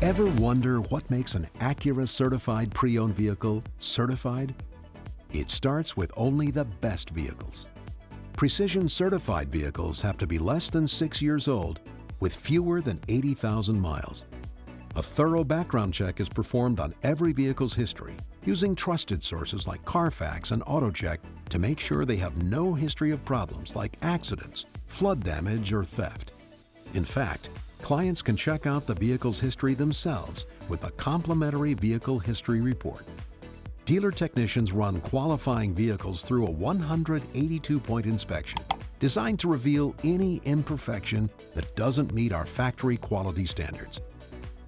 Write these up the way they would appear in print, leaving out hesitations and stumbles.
Ever wonder what makes an Acura Certified Pre-Owned vehicle certified? It starts with only the best vehicles. Precision certified vehicles have to be less than 6 years old with fewer than 80,000 miles. A thorough background check is performed on every vehicle's history using trusted sources like Carfax and AutoCheck to make sure they have no history of problems like accidents, flood damage, or theft. In fact, clients can check out the vehicle's history themselves with a complimentary vehicle history report. Dealer technicians run qualifying vehicles through a 182-point inspection designed to reveal any imperfection that doesn't meet our factory quality standards.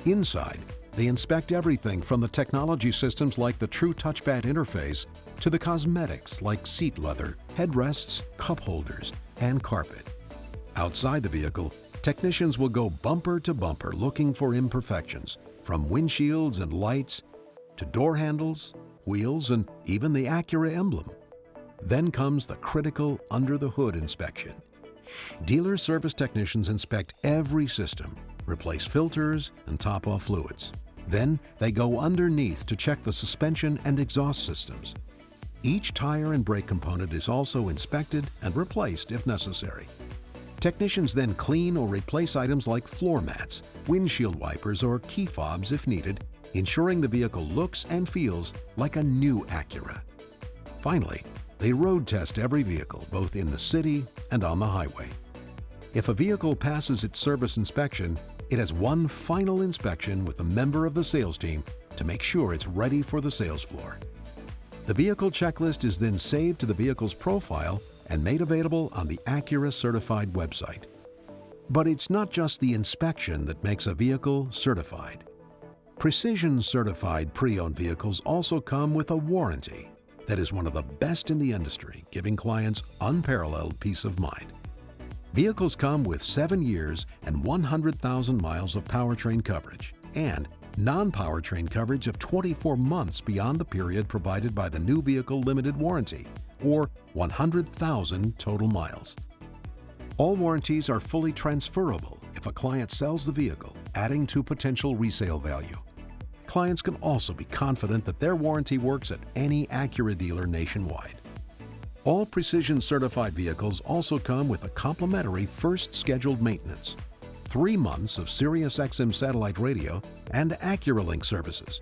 Inside, they inspect everything from the technology systems like the True Touchpad interface to the cosmetics like seat leather, headrests, cup holders, and carpet. Outside the vehicle, technicians will go bumper to bumper looking for imperfections, from windshields and lights to door handles, wheels, and even the Acura emblem. Then comes the critical under-the-hood inspection. Dealer service technicians inspect every system, replace filters, and top off fluids. Then they go underneath to check the suspension and exhaust systems. Each tire and brake component is also inspected and replaced if necessary. Technicians then clean or replace items like floor mats, windshield wipers, or key fobs if needed, ensuring the vehicle looks and feels like a new Acura. Finally, they road test every vehicle, both in the city and on the highway. If a vehicle passes its service inspection, it has one final inspection with a member of the sales team to make sure it's ready for the sales floor. The vehicle checklist is then saved to the vehicle's profile and made available on the Acura Certified website. But it's not just the inspection that makes a vehicle certified. Precision Certified Pre-Owned vehicles also come with a warranty that is one of the best in the industry, giving clients unparalleled peace of mind. Vehicles come with 7 years and 100,000 miles of powertrain coverage and non-powertrain coverage of 24 months beyond the period provided by the new vehicle limited warranty, or 100,000 total miles. All warranties are fully transferable if a client sells the vehicle, adding to potential resale value. Clients can also be confident that their warranty works at any Acura dealer nationwide. All Precision Certified vehicles also come with a complimentary first scheduled maintenance, 3 months of SiriusXM satellite radio and AcuraLink services,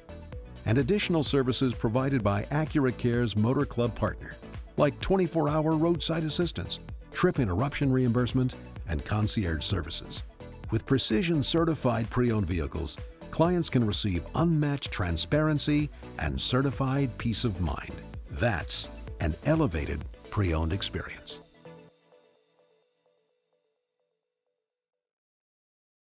and additional services provided by Acura Care's Motor Club partner, like 24-hour roadside assistance, trip interruption reimbursement, and concierge services. With Precision Certified Pre-Owned vehicles, clients can receive unmatched transparency and certified peace of mind. That's an elevated pre-owned experience.